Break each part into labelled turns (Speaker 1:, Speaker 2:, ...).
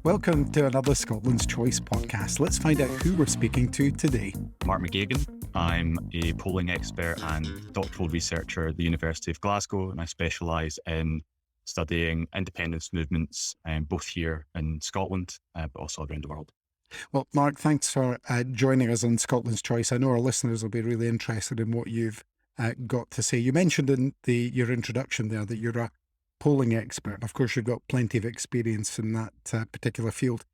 Speaker 1: Welcome to another Scotland's Choice podcast. Let's find out who we're speaking to today.
Speaker 2: Mark McGeoghegan. I'm a polling expert and doctoral researcher at the University of Glasgow, and I specialise in studying independence movements, both here in Scotland, but also around the world.
Speaker 1: Well, Mark, thanks for joining us on Scotland's Choice. I know our listeners will be really interested in what you've got to say. You mentioned in your introduction there that you're a polling expert. Of course, you've got plenty of experience in that particular field.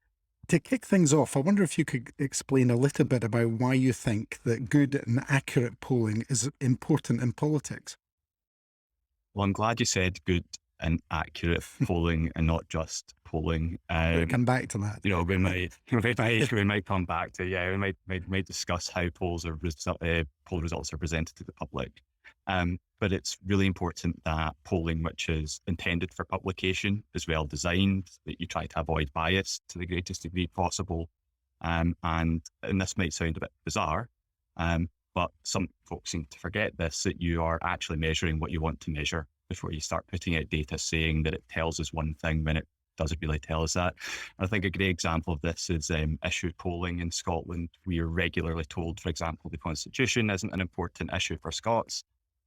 Speaker 1: To kick things off, I wonder if you could explain a little bit about why you think that good and accurate polling is important in politics.
Speaker 2: Well, I'm glad you said good and accurate polling and not just polling.
Speaker 1: We'll come back to that.
Speaker 2: We might come back to, we might discuss how poll results are presented to the public. But it's really important that polling, which is intended for publication, is well designed, that you try to avoid bias to the greatest degree possible. And this might sound a bit bizarre, but some folks seem to forget this, that you are actually measuring what you want to measure before you start putting out data saying that it tells us one thing when it doesn't really tell us that. And I think a great example of this is issue polling in Scotland. We are regularly told, for example, the Constitution isn't an important issue for Scots.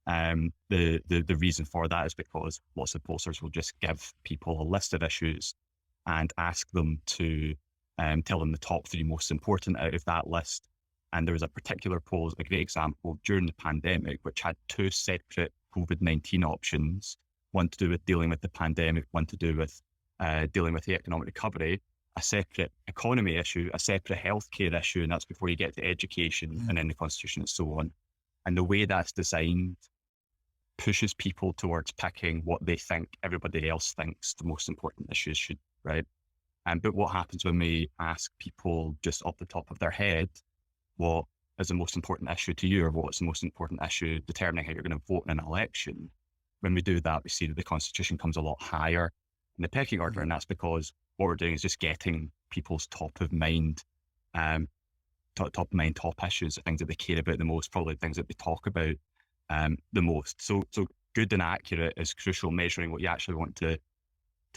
Speaker 2: The reason for that is because lots of pollsters will just give people a list of issues and ask them to tell them the top three most important out of that list. And there was a particular poll, a great example, during the pandemic, which had two separate COVID-19 options, one to do with dealing with the pandemic, one to do with dealing with the economic recovery, a separate economy issue, a separate healthcare issue, and that's before you get to education and then the Constitution and so on. And the way that's designed pushes people towards picking what they think everybody else thinks the most important issues should, right? But what happens when we ask people just off the top of their head, what is the most important issue to you, or what's the most important issue determining how you're going to vote in an election? When we do that, we see that the Constitution comes a lot higher in the pecking order, and that's because what we're doing is just getting people's top of mind top issues, the things that they care about the most, probably the things that they talk about the most. So good and accurate is crucial. Measuring what you actually want to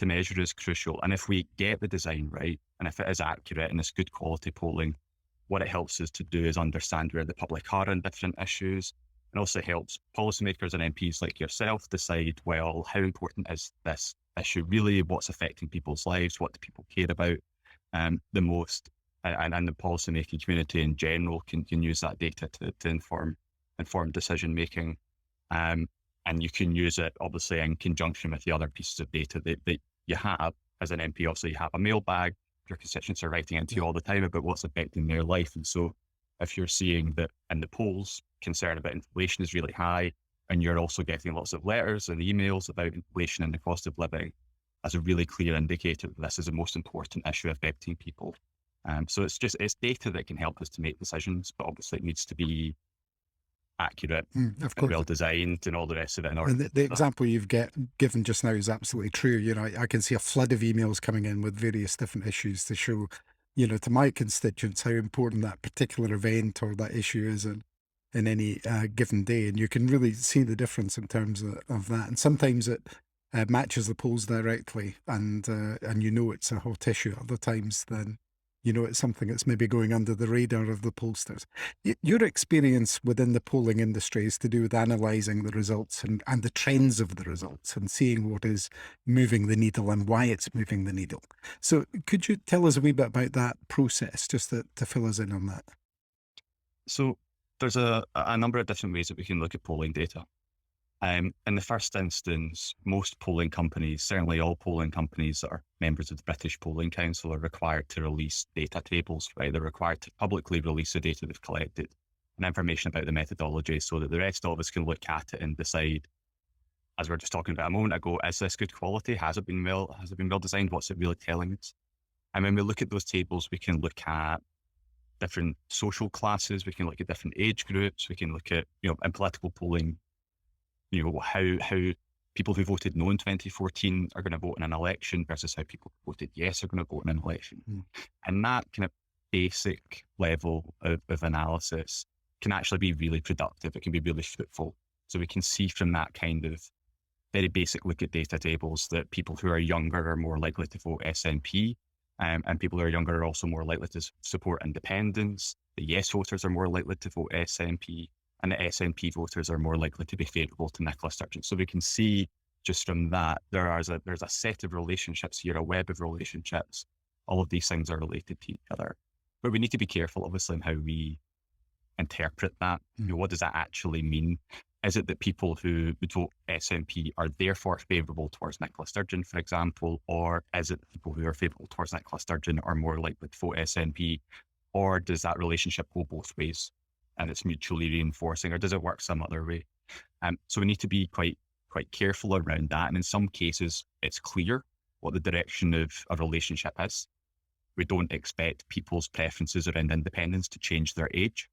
Speaker 2: measure is crucial. And if we get the design right, and if it is accurate and it's good quality polling, what it helps us to do is understand where the public are on different issues. It also helps policymakers and MPs like yourself decide, well, how important is this issue really? What's affecting people's lives? What do people care about the most? And the policymaking community in general can use that data to inform decision making. And you can use it obviously in conjunction with the other pieces of data that you have as an MP. Also, you have a mailbag. Your constituents are writing into you all the time about what's affecting their life. And so if you're seeing that in the polls, concern about inflation is really high, and you're also getting lots of letters and emails about inflation and the cost of living, that's a really clear indicator that this is the most important issue affecting people. So it's data that can help us to make decisions, but obviously it needs to be accurate,
Speaker 1: of course,
Speaker 2: well designed, and all the rest of it.
Speaker 1: And the example you've given just now is absolutely true. You know, I can see a flood of emails coming in with various different issues to show, to my constituents how important that particular event or that issue is in any given day, and you can really see the difference in terms of that. And sometimes it matches the polls directly, and it's a hot issue. Other times, then it's something that's maybe going under the radar of the pollsters. Your experience within the polling industry is to do with analysing the results and the trends of the results and seeing what is moving the needle and why it's moving the needle. So could you tell us a wee bit about that process, just to fill us in on that?
Speaker 2: So there's a number of different ways that we can look at polling data. In the first instance, most polling companies, certainly all polling companies that are members of the British Polling Council, are required to release data tables, right? They're required to publicly release the data they've collected and information about the methodology so that the rest of us can look at it and decide, as we were just talking about a moment ago, is this good quality? Has it been well designed? What's it really telling us? And when we look at those tables, we can look at different social classes, we can look at different age groups, we can look at, in political polling, how people who voted no in 2014 are going to vote in an election versus how people who voted yes are going to vote in an election. And that kind of basic level of analysis can actually be really productive. It can be really fruitful. So we can see from that kind of very basic look at data tables that people who are younger are more likely to vote SNP, And people who are younger are also more likely to support independence. The yes voters are more likely to vote SNP, and the SNP voters are more likely to be favourable to Nicola Sturgeon. So we can see just from that, there's a set of relationships here, a web of relationships. All of these things are related to each other. But we need to be careful, obviously, in how we interpret that. What does that actually mean? Is it that people who would vote SNP are therefore favourable towards Nicola Sturgeon, for example? Or is it that people who are favourable towards Nicola Sturgeon are more likely to vote SNP? Or does that relationship go both ways and it's mutually reinforcing? Or does it work some other way? So we need to be quite careful around that. And in some cases, it's clear what the direction of a relationship is. We don't expect people's preferences around independence to change their age,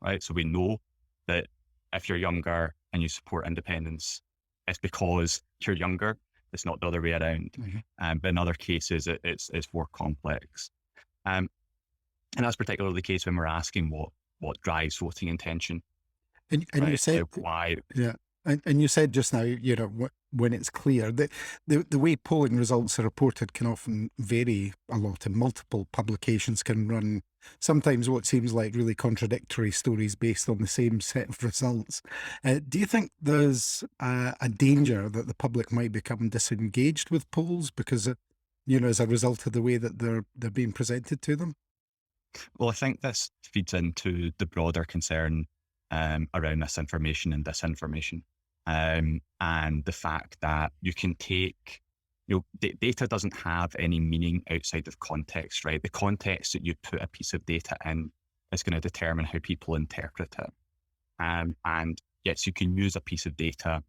Speaker 2: right? So we know that if you're younger and you support independence, it's because you're younger. It's not the other way around.
Speaker 1: Mm-hmm.
Speaker 2: But in other cases, it's more complex. And that's particularly the case when we're asking what drives voting intention.
Speaker 1: And
Speaker 2: right?
Speaker 1: you said
Speaker 2: Why?
Speaker 1: Yeah, and you said just now, when it's clear that the way polling results are reported can often vary a lot, and multiple publications can run sometimes what seems like really contradictory stories based on the same set of results. Do you think there's a danger that the public might become disengaged with polls because, as a result of the way that they're being presented to them?
Speaker 2: Well, I think this feeds into the broader concern around misinformation and disinformation, and the fact that you can take, data doesn't have any meaning outside of context, right? The context that you put a piece of data in is going to determine how people interpret it. And yes, you can use a piece of data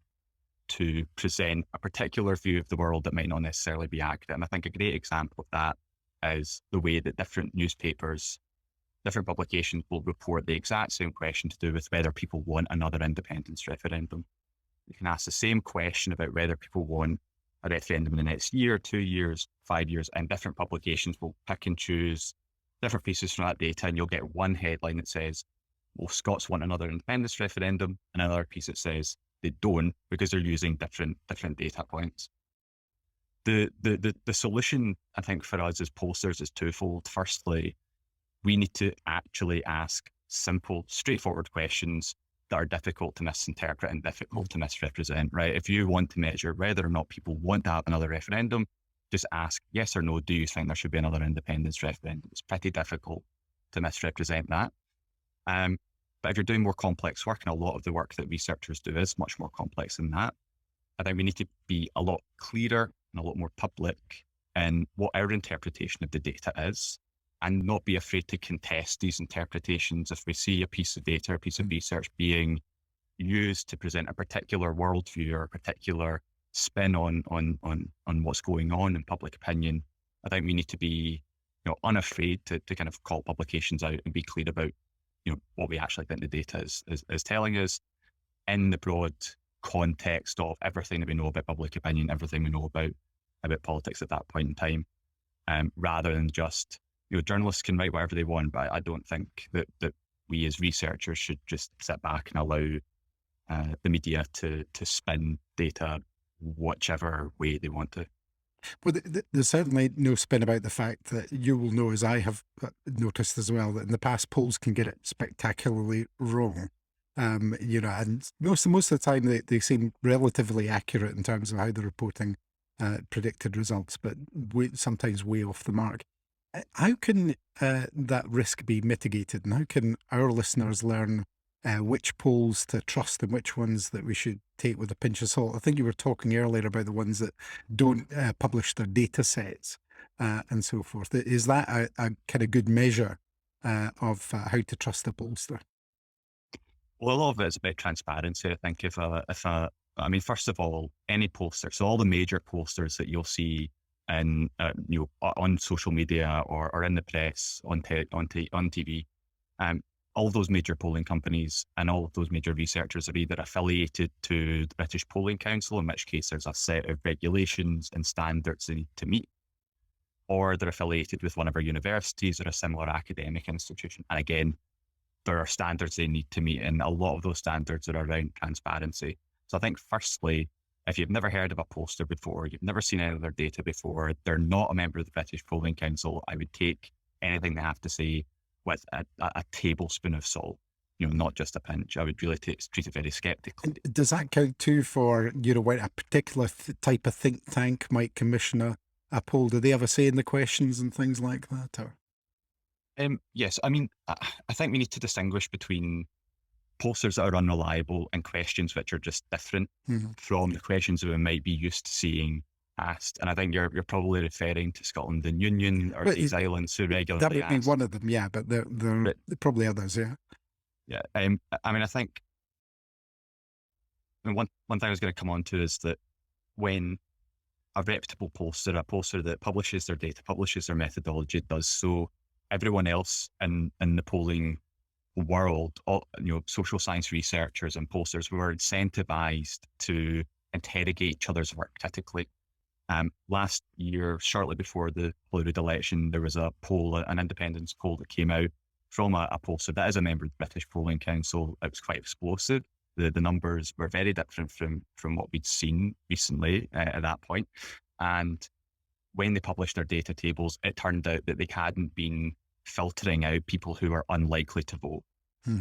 Speaker 2: to present a particular view of the world that might not necessarily be accurate. And I think a great example of that is the way that different publications will report the exact same question to do with whether people want another independence referendum. You can ask the same question about whether people want a referendum in the next year, 2 years, 5 years, and different publications will pick and choose different pieces from that data, and you'll get one headline that says, well, Scots want another independence referendum, and another piece that says they don't because they're using different data points. The solution, I think, for us as pollsters is twofold. Firstly, we need to actually ask simple, straightforward questions that are difficult to misinterpret and difficult to misrepresent, right? If you want to measure whether or not people want to have another referendum, just ask yes or no, do you think there should be another independence referendum? It's pretty difficult to misrepresent that. But if you're doing more complex work, and a lot of the work that researchers do is much more complex than that, I think we need to be a lot clearer and a lot more public in what our interpretation of the data is, and not be afraid to contest these interpretations. If we see a piece of data, a piece of research being used to present a particular worldview or a particular spin on what's going on in public opinion, I think we need to be unafraid to kind of call publications out and be clear about what we actually think the data is telling us in the broad context of everything that we know about public opinion, everything we know about politics at that point in time, rather than just, journalists can write whatever they want, but I don't think that we as researchers should just sit back and allow the media to spin data whichever way they want to.
Speaker 1: Well, there's certainly no spin about the fact that you will know, as I have noticed as well, that in the past polls can get it spectacularly wrong. And most of the time they seem relatively accurate in terms of how they're reporting predicted results, but sometimes way off the mark. How can that risk be mitigated, and how can our listeners learn which polls to trust and which ones that we should take with a pinch of salt? I think you were talking earlier about the ones that don't publish their data sets and so forth. Is that a kind of good measure of how to trust a pollster?
Speaker 2: Well, a lot of it is about transparency. I think first of all, any pollster, so all the major pollsters that you'll see in on social media or in the press, on TV, all of those major polling companies and all of those major researchers are either affiliated to the British Polling Council, in which case there's a set of regulations and standards they need to meet, or they're affiliated with one of our universities or a similar academic institution. And again, there are standards they need to meet, and a lot of those standards are around transparency. So I think firstly, If you've never heard of a pollster before, you've never seen any of their data before, they're not a member of the British Polling Council, I would take anything they have to say with a tablespoon of salt, not just a pinch. I would really treat it very skeptically.
Speaker 1: And does that count too for, when a particular type of think tank might commission a poll? Do they have a say in the questions and things like that? Or?
Speaker 2: Yes, I mean, I think we need to distinguish between pollsters that are unreliable and questions which are just different from the questions that we might be used to seeing asked. And I think you're probably referring to Scotland and Union or these islands who regularly
Speaker 1: that would be
Speaker 2: ask.
Speaker 1: one of them, yeah, but there are probably others, yeah.
Speaker 2: Yeah, I mean, I think one thing I was going to come on to is that when a reputable pollster, a pollster that publishes their data, publishes their methodology, does so, everyone else in the polling world, social science researchers and pollsters were incentivized to interrogate each other's work critically. Last year, shortly before the Holyrood election, there was a poll, an independence poll that came out from a pollster that is a member of the British Polling Council. It was quite explosive. The numbers were very different from what we'd seen recently at that point. And when they published their data tables, it turned out that they hadn't been filtering out people who were unlikely to vote.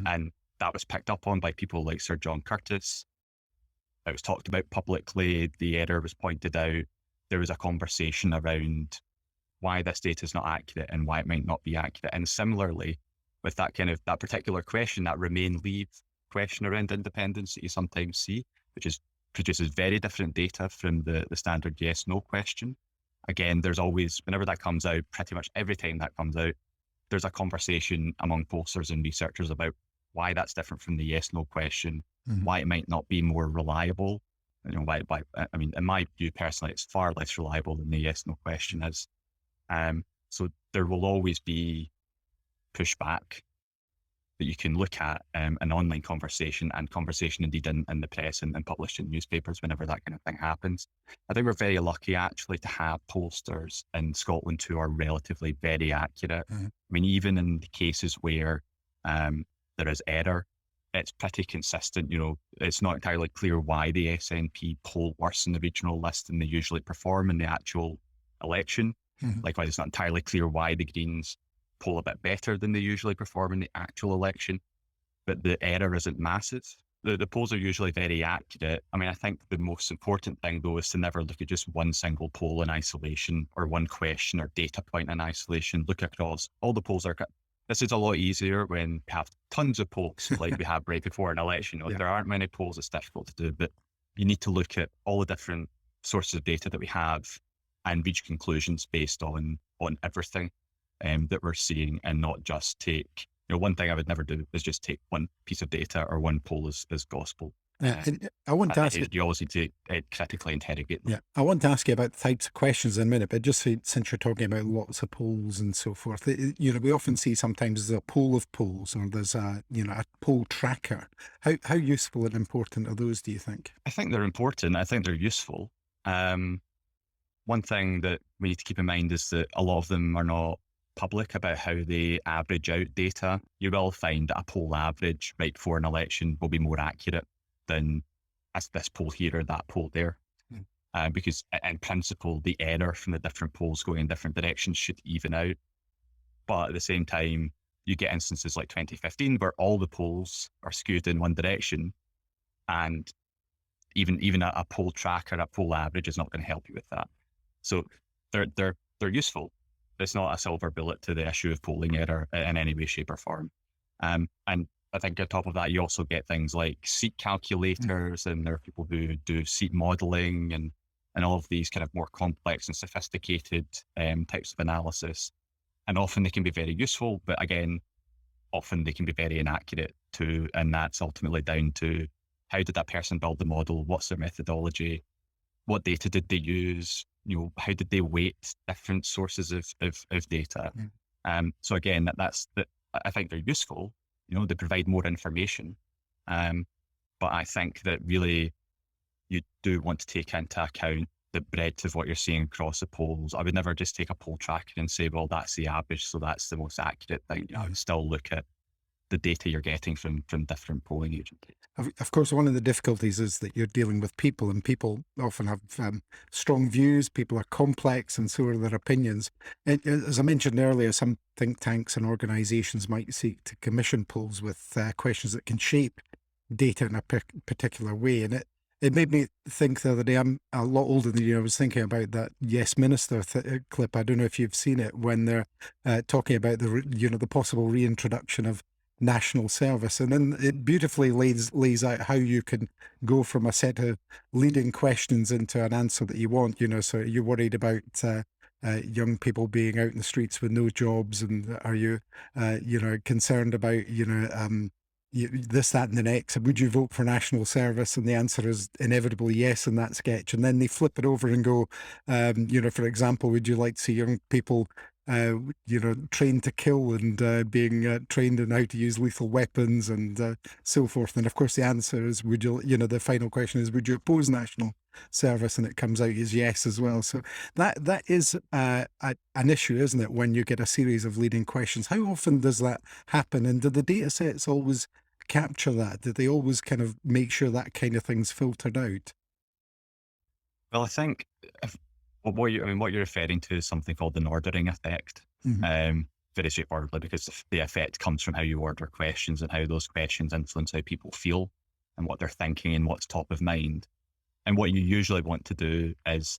Speaker 2: And that was picked up on by people like Sir John Curtis. It was talked about publicly. The error was pointed out. There was a conversation around why this data is not accurate and why it might not be accurate. And similarly, with that particular question, that remain leave question around independence that you sometimes see, which produces very different data from the standard yes/no question. Again, there's always, whenever that comes out, pretty much every time that comes out, there's a conversation among pollsters and researchers about why that's different from the yes/no question, why it might not be more reliable. Why, I mean, in my view personally, it's far less reliable than the yes/no question is. So there will always be pushback that you can look at an online conversation and conversation indeed in the press and published in newspapers whenever that kind of thing happens. I think we're very lucky actually to have pollsters in Scotland who are relatively very accurate. I mean, even in the cases where there is error, it's pretty consistent. It's not entirely clear why the SNP poll worse in the regional list than they usually perform in the actual election. Likewise, it's not entirely clear why the Greens poll a bit better than they usually perform in the actual election, but the error isn't massive. The polls are usually very accurate. I mean, I think the most important thing though is to never look at just one single poll in isolation or one question or data point in isolation. Look across all the polls. This is a lot easier when we have tons of polls like we have right before an election. There aren't many polls, it's difficult to do, but you need to look at all the different sources of data that we have and reach conclusions based on everything that we're seeing, and not just take, one thing I would never do is just take one piece of data or one poll as gospel.
Speaker 1: And I want to ask you,
Speaker 2: you always need to critically interrogate them.
Speaker 1: Yeah, I want to ask you about the types of questions in a minute, but just since you're talking about lots of polls and so forth, we often see sometimes there's a poll of polls or there's a poll tracker. How useful and important are those, do you think?
Speaker 2: I think they're important. I think they're useful. One thing that we need to keep in mind is that a lot of them are not public about how they average out data. You will find that a poll average right before an election will be more accurate than as this poll here or that poll there. Because in principle, the error from the different polls going in different directions should even out. But at the same time, you get instances like 2015 where all the polls are skewed in one direction, and even a poll tracker, a poll average is not going to help you with that. So they're useful. It's not a silver bullet to the issue of polling error in any way, shape or form. And I think on top of that, you also get things like seat calculators, and there are people who do seat modeling and all of these kind of more complex and sophisticated types of analysis. And often they can be very useful, but again, often they can be very inaccurate too. And that's ultimately down to how did that person build the model? What's their methodology? What data did they use? How did they weight different sources of data? So again, I think they're useful. They provide more information. But I think that really you do want to take into account the breadth of what you're seeing across the polls. I would never just take a poll tracker and say, well, that's the average, so that's the most accurate thing. I would still look at the data you're getting from different polling agencies.
Speaker 1: Of course, one of the difficulties is that you're dealing with people, and people often have strong views. People are complex, and so are their opinions. And as I mentioned earlier, some think tanks and organisations might seek to commission polls with questions that can shape data in a particular way. And it made me think the other day, I'm a lot older than you. I was thinking about that Yes Minister clip. I don't know if you've seen it, when they're talking about the possible reintroduction of national service, and then it beautifully lays out how you can go from a set of leading questions into an answer that you want. So you're worried about young people being out in the streets with no jobs, and are you concerned about this, that, and the next? And would you vote for national service? And the answer is inevitably yes in that sketch. And then they flip it over and go, for example, would you like to see young people trained to kill, and being trained in how to use lethal weapons, and so forth? And of course, the answer is, the final question is, would you oppose national service? And it comes out as yes as well. So that is an issue, isn't it? When you get a series of leading questions, how often does that happen? And do the data sets always capture that? Do they always kind of make sure that kind of thing's filtered out?
Speaker 2: Well, I think what you're referring to is something called an ordering effect.
Speaker 1: Mhm.
Speaker 2: Very straightforwardly, because the effect comes from how you order questions and how those questions influence how people feel and what they're thinking and what's top of mind. And what you usually want to do is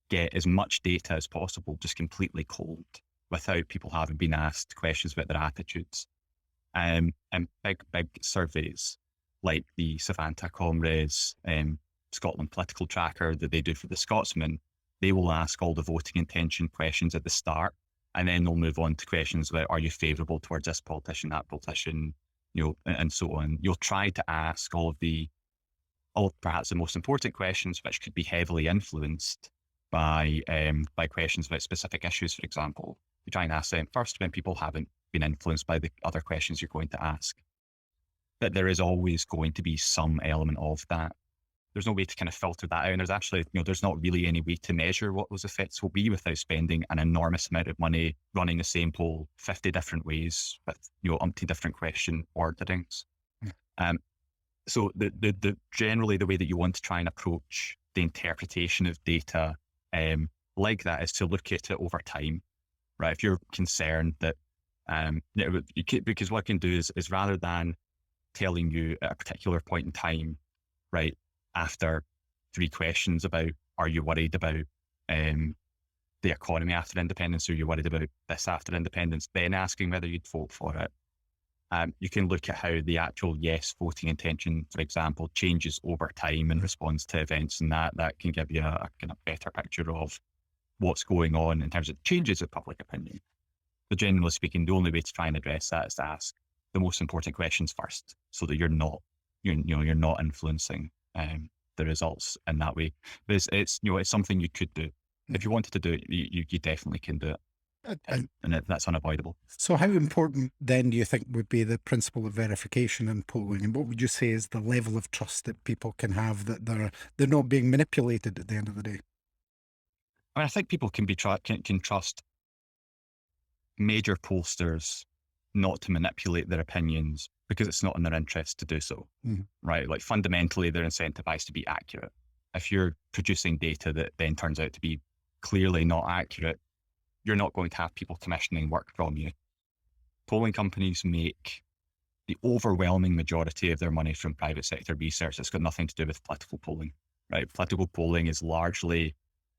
Speaker 2: get as much data as possible, just completely cold, without people having been asked questions about their attitudes. And big surveys like the Savanta Comrades Scotland political tracker that they do for the Scotsman, they will ask all the voting intention questions at the start, and then they'll move on to questions about, are you favourable towards this politician, that politician, and so on. You'll try to ask all perhaps the most important questions, which could be heavily influenced by questions about specific issues, for example. You try and ask them first when people haven't been influenced by the other questions you're going to ask. But there is always going to be some element of that. There's no way to kind of filter that out. And there's actually, there's not really any way to measure what those effects will be without spending an enormous amount of money running the same poll 50 different ways with, umpteen different question orderings. So generally the way that you want to try and approach the interpretation of data like that is to look at it over time, right? If you're concerned that, because what I can do is rather than telling you at a particular point in time, right, after 3 questions about, are you worried about the economy after independence, or are you worried about this after independence, then asking whether you'd vote for it. You can look at how the actual yes voting intention, for example, changes over time in response to events, and that can give you a kind of better picture of what's going on in terms of changes of public opinion. But generally speaking, the only way to try and address that is to ask the most important questions first, so that you're not influencing the results in that way. But it's something you could do. If you wanted to do it, you definitely can do it. And that's unavoidable.
Speaker 1: So how important then do you think would be the principle of verification in polling? And what would you say is the level of trust that people can have that they're not being manipulated at the end of the day?
Speaker 2: I mean, I think people can trust major pollsters not to manipulate their opinions, because it's not in their interest to do so, right? Like, fundamentally, they're incentivized to be accurate. If you're producing data that then turns out to be clearly not accurate, you're not going to have people commissioning work from you. Polling companies make the overwhelming majority of their money from private sector research. It's got nothing to do with political polling, right? Political polling is largely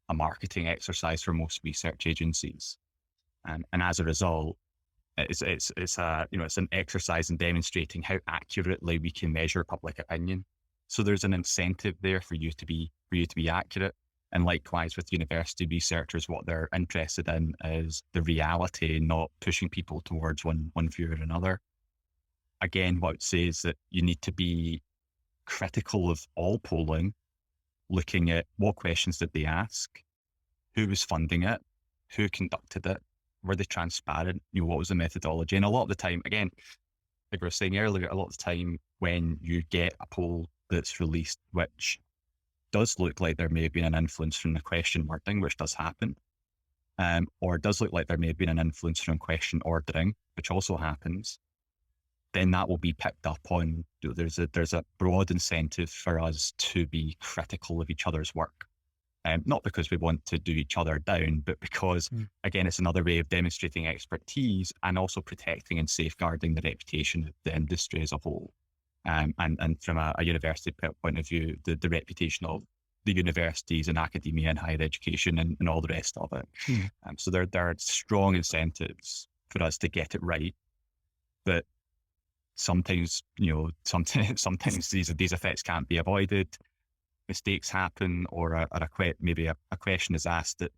Speaker 2: a marketing exercise for most research agencies. And as a result, it's an exercise in demonstrating how accurately we can measure public opinion. So there's an incentive there for you to be accurate. And likewise with university researchers, what they're interested in is the reality, not pushing people towards one view or another. Again, what I would say is that you need to be critical of all polling, looking at what questions did they ask, who was funding it, who conducted it, were they transparent, what was the methodology? And a lot of the time, again, like we were saying earlier, a lot of the time when you get a poll that's released, which does look like there may have been an influence from the question wording, which does happen, or does look like there may have been an influence from question ordering, which also happens, then that will be picked up on. There's a broad incentive for us to be critical of each other's work. Not because we want to do each other down, but because, again, it's another way of demonstrating expertise and also protecting and safeguarding the reputation of the industry as a whole. And from a university point of view, the reputation of the universities and academia and higher education and all the rest of it. So there are strong incentives for us to get it right. But sometimes, sometimes these effects can't be avoided. Mistakes happen, or maybe a question is asked that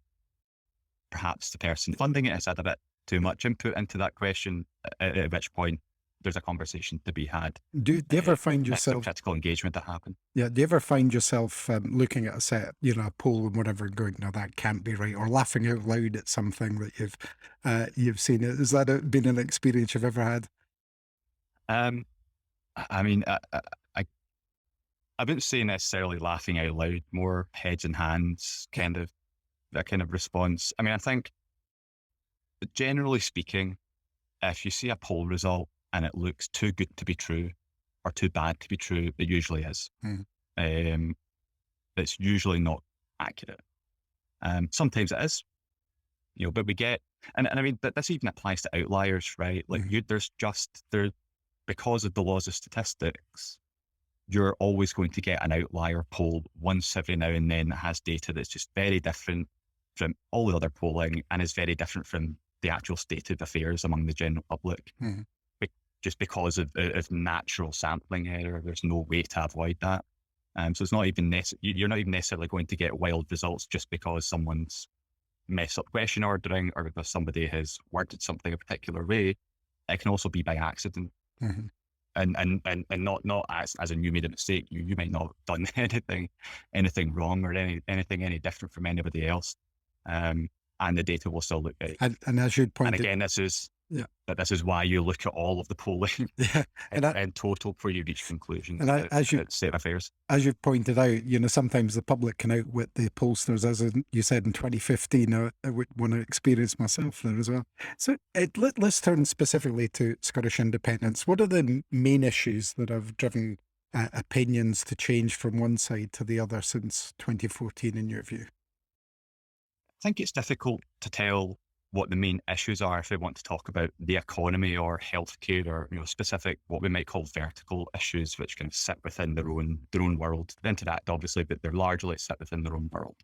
Speaker 2: perhaps the person funding it has had a bit too much input into that question, at which point there's a conversation to be had.
Speaker 1: Do you ever find yourself
Speaker 2: critical engagement to happen?
Speaker 1: Yeah. Do you ever find yourself looking at a set, a poll and whatever, and going, "No, that can't be right," or laughing out loud at something that you've seen? Has that been an experience you've ever had?
Speaker 2: I mean, I wouldn't say necessarily laughing out loud, more heads and hands that kind of response. I mean, I think generally speaking, if you see a poll result and it looks too good to be true or too bad to be true, it usually is. It's usually not accurate. Sometimes it is, but we get, and I mean, this even applies to outliers, right? Like because of the laws of statistics, you're always going to get an outlier poll once every now and then that has data that's just very different from all the other polling and is very different from the actual state of affairs among the general public. Just because of natural sampling error, there's no way to avoid that. So it's not even you're not even necessarily going to get wild results just because someone's messed up question ordering or because somebody has worded something a particular way. It can also be by accident. And not as in you made a mistake. You might not have done anything wrong or anything any different from anybody else. And the data will still look right.
Speaker 1: And as you'd pointed,
Speaker 2: and again, this is why you look at all of the polling in total before you reach conclusions.
Speaker 1: And as you
Speaker 2: state of affairs,
Speaker 1: as you've pointed out, sometimes the public can outwit the pollsters, as you said in 2015. I would want to experience myself there as well. So let's turn specifically to Scottish independence. What are the main issues that have driven opinions to change from one side to the other since 2014, in your view?
Speaker 2: I think it's difficult to tell what the main issues are if we want to talk about the economy or healthcare or specific what we might call vertical issues, which can sit within their own world. They interact obviously, but they're largely sit within their own world.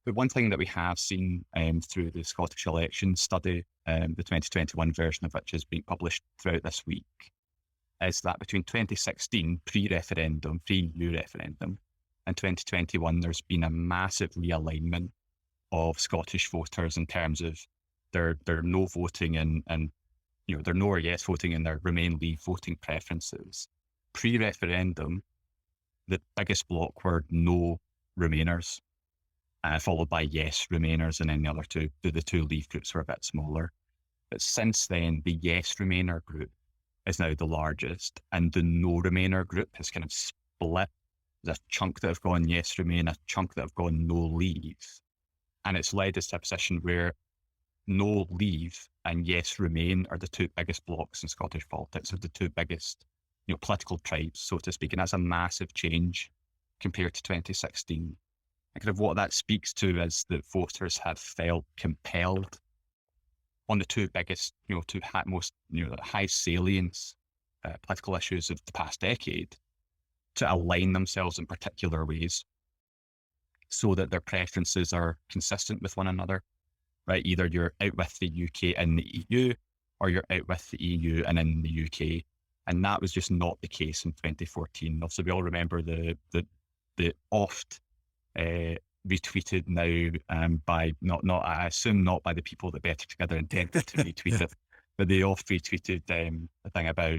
Speaker 2: But one thing that we have seen through the Scottish election study, the 2021 version of which is being published throughout this week, is that between 2016 pre-EU referendum, and 2021, there's been a massive realignment of Scottish voters in terms of their no voting and their no or yes voting and their Remain Leave voting preferences. Pre-referendum, the biggest block were no Remainers, followed by yes Remainers, and then the two Leave groups were a bit smaller. But since then, the yes Remainer group is now the largest, and the no Remainer group has kind of split. There's a chunk that have gone yes Remain, a chunk that have gone no Leave. And it's led us to a position where no Leave and yes Remain are the two biggest blocks in Scottish politics, are the two biggest political tribes, so to speak. And that's a massive change compared to 2016. And kind of what that speaks to is that voters have felt compelled on the two biggest, two most, high salience political issues of the past decade to align themselves in particular ways so that their preferences are consistent with one another, right? Either you're out with the UK and the EU, or you're out with the EU and in the UK. And that was just not the case in 2014. Also, we all remember the oft retweeted now by I assume not by the people that Better Together intended to retweet it, but they oft retweeted the thing about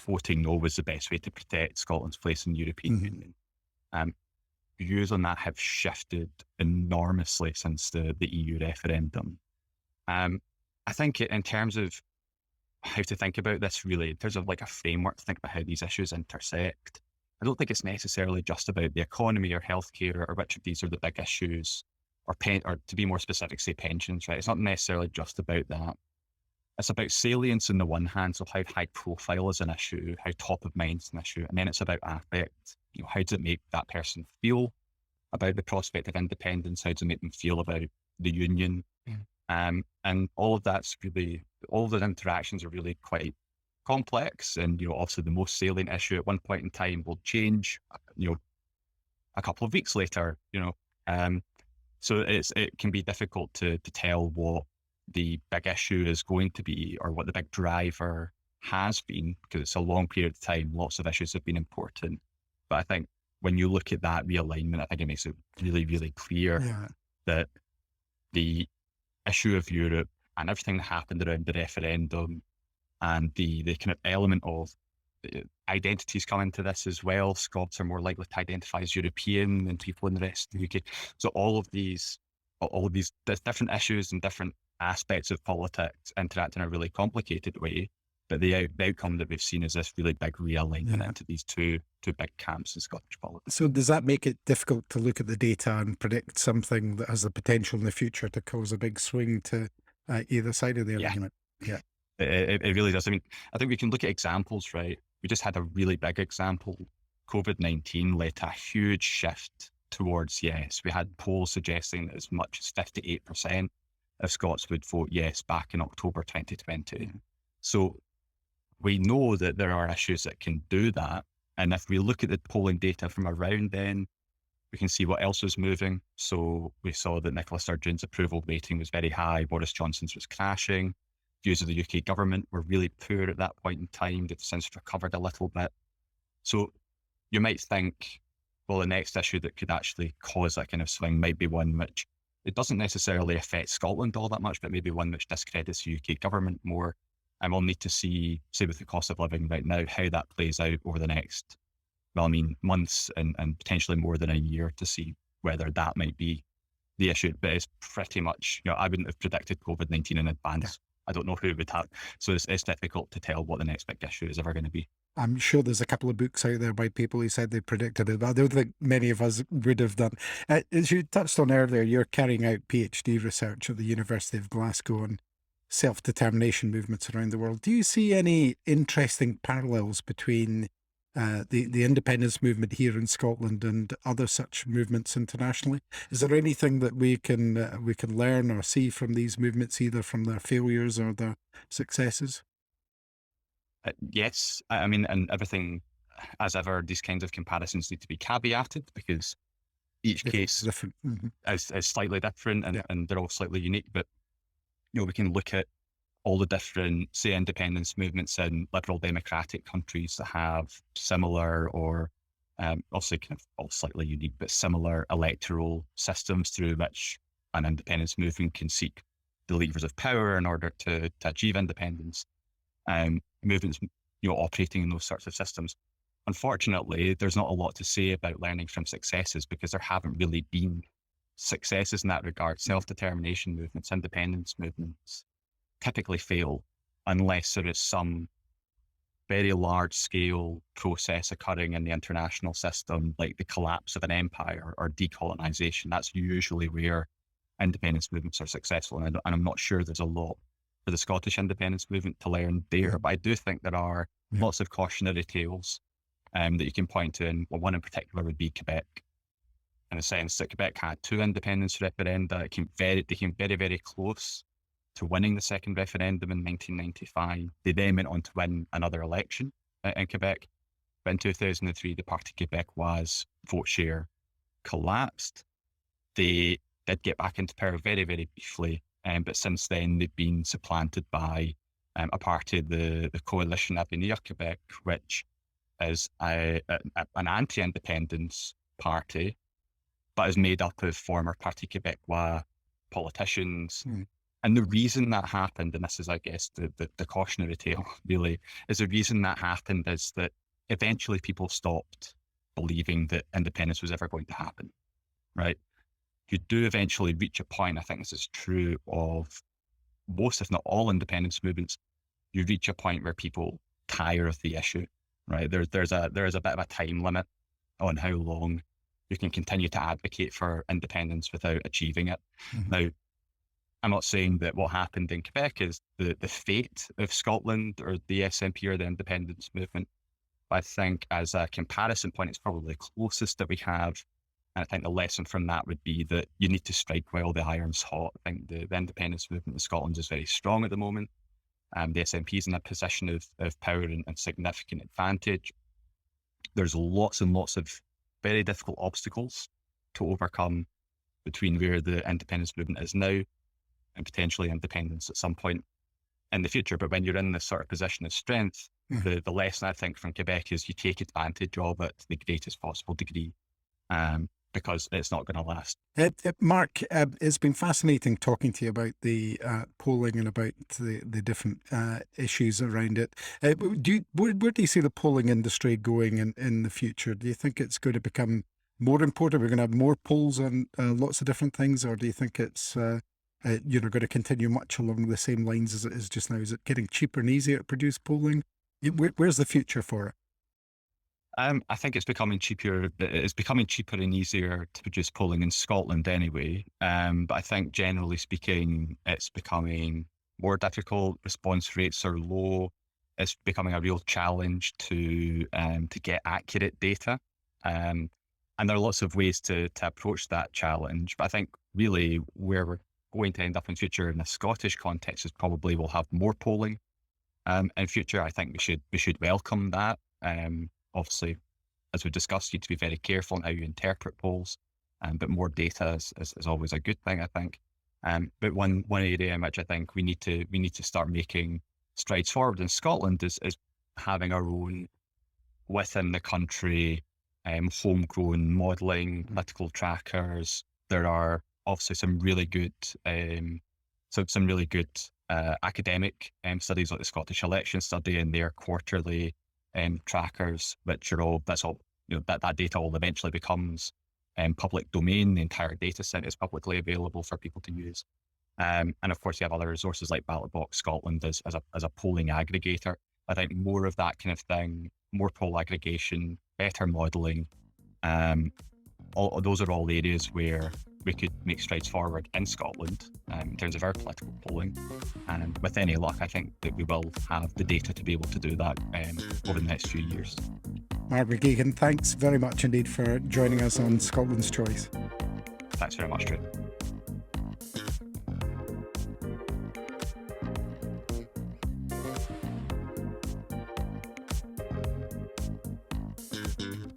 Speaker 2: voting no was the best way to protect Scotland's place in the European Union. Views on that have shifted enormously since the EU referendum. I think in terms of how to think about this, really, in terms of like a framework to think about how these issues intersect, I don't think it's necessarily just about the economy or healthcare or which of these are the big issues, or to be more specific, say pensions, right? It's not necessarily just about that. it's about salience on the one hand, so how high profile is an issue, how top of mind is an issue, and then it's about affect. How does it make that person feel about the prospect of independence? How does it make them feel about the union? And all of those interactions are really quite complex. And obviously, the most salient issue at one point in time will change. A couple of weeks later. So it can be difficult to tell what the big issue is going to be or what the big driver has been, because it's a long period of time. Lots of issues have been important. But I think when you look at that realignment, I think it makes it really, really clear that the issue of Europe and everything that happened around the referendum and the kind of element of identities come into this as well. Scots are more likely to identify as European than people in the rest of the UK. So all of these different issues and different aspects of politics interact in a really complicated way. But the outcome that we've seen is this really big realignment into these two big camps in Scottish politics.
Speaker 1: So does that make it difficult to look at the data and predict something that has the potential in the future to cause a big swing to either side of the argument? Yeah.
Speaker 2: It really does. I mean, I think we can look at examples, right? We just had a really big example. COVID-19 led to a huge shift towards yes. We had polls suggesting that as much as 58% of Scots would vote yes back in October 2020. So we know that there are issues that can do that. And if we look at the polling data from around then, we can see what else was moving. So we saw that Nicola Sturgeon's approval rating was very high. Boris Johnson's was crashing. Views of the UK government were really poor at that point in time. They've since recovered a little bit. So you might think, well, the next issue that could actually cause that kind of swing might be one which it doesn't necessarily affect Scotland all that much, but maybe one which discredits the UK government more. And we'll need to see, say with the cost of living right now, how that plays out over the next, months and potentially more than a year to see whether that might be the issue. But it's pretty much, I wouldn't have predicted COVID-19 in advance. I don't know who would have. So it's difficult to tell what the next big issue is ever going to be.
Speaker 1: I'm sure there's a couple of books out there by people who said they predicted it, but I don't think many of us would have done. As you touched on earlier, you're carrying out PhD research at the University of Glasgow on self-determination movements around the world. Do you see any interesting parallels between the independence movement here in Scotland and other such movements internationally? Is there anything that we can learn or see from these movements, either from their failures or their successes?
Speaker 2: Yes, I mean, and everything, as ever, these kinds of comparisons need to be caveated because each case
Speaker 1: different.
Speaker 2: is slightly different and they're all slightly unique. But we can look at all the different, say, independence movements in liberal democratic countries that have similar or obviously kind of all slightly unique, but similar electoral systems through which an independence movement can seek the levers of power in order to achieve independence. Movements, operating in those sorts of systems. Unfortunately, there's not a lot to say about learning from successes because there haven't really been successes in that regard. Self-determination movements, independence movements typically fail unless there is some very large scale process occurring in the international system, like the collapse of an empire or decolonization. That's usually where independence movements are successful. And I'm not sure there's a lot for the Scottish independence movement to learn there, but I do think there are lots of cautionary tales that you can point to. And one in particular would be Quebec, in the sense that Quebec had two independence referenda. They came very, very close to winning the second referendum in 1995. They then went on to win another election in Quebec. But in 2003, the Parti Québécois vote share collapsed. They did get back into power very, very briefly. But since then, they've been supplanted by a party, the Coalition Avenir Quebec, which is an anti-independence party, but is made up of former Parti Québécois politicians. And the reason that happened, and this is, I guess, the cautionary tale, really, is the reason that happened is that eventually people stopped believing that independence was ever going to happen, right? You do eventually reach a point, I think this is true of most, if not all, independence movements. You reach a point where people tire of the issue, right? There is a bit of a time limit on how long you can continue to advocate for independence without achieving it. Now, I'm not saying that what happened in Quebec is the fate of Scotland or the SNP or the independence movement. But I think as a comparison point, it's probably the closest that we have. And I think the lesson from that would be that you need to strike while the iron's hot. I think the independence movement in Scotland is very strong at the moment. The SNP is in a position of power and significant advantage. There's lots and lots of very difficult obstacles to overcome between where the independence movement is now and potentially independence at some point in the future. But when you're in this sort of position of strength, the lesson I think from Quebec is you take advantage of it to the greatest possible degree, because it's not going to last.
Speaker 1: Mark, it's been fascinating talking to you about the polling and about the different issues around it. Where do you see the polling industry going in the future? Do you think it's going to become more important? We're going to have more polls on lots of different things, or do you think it's going to continue much along the same lines as it is just now? Is it getting cheaper and easier to produce polling? Where's the future for it?
Speaker 2: I think it's becoming cheaper. It's becoming cheaper and easier to produce polling in Scotland anyway. But I think generally speaking, it's becoming more difficult. Response rates are low. It's becoming a real challenge to get accurate data. And there are lots of ways to approach that challenge. But I think really where we're going to end up in future in the Scottish context is probably we'll have more polling in future. I think we should welcome that. Obviously, as we discussed, you need to be very careful on how you interpret polls, but more data is always a good thing, I think. But one area in which I think we need to start making strides forward in Scotland is having our own within the country homegrown modelling, political trackers. There are obviously some really good academic studies like the Scottish Election Study and their quarterly trackers, which are all that data all eventually becomes public domain. The entire data set is publicly available for people to use. And of course, you have other resources like Ballot Box Scotland as a polling aggregator. I think more of that kind of thing, more poll aggregation, better modelling. Those are all areas where we could make strides forward in Scotland in terms of our political polling. And with any luck, I think that we will have the data to be able to do that over the next few years.
Speaker 1: Mark McGeoghegan, thanks very much indeed for joining us on Scotland's Choice.
Speaker 2: Thanks very much, Drew.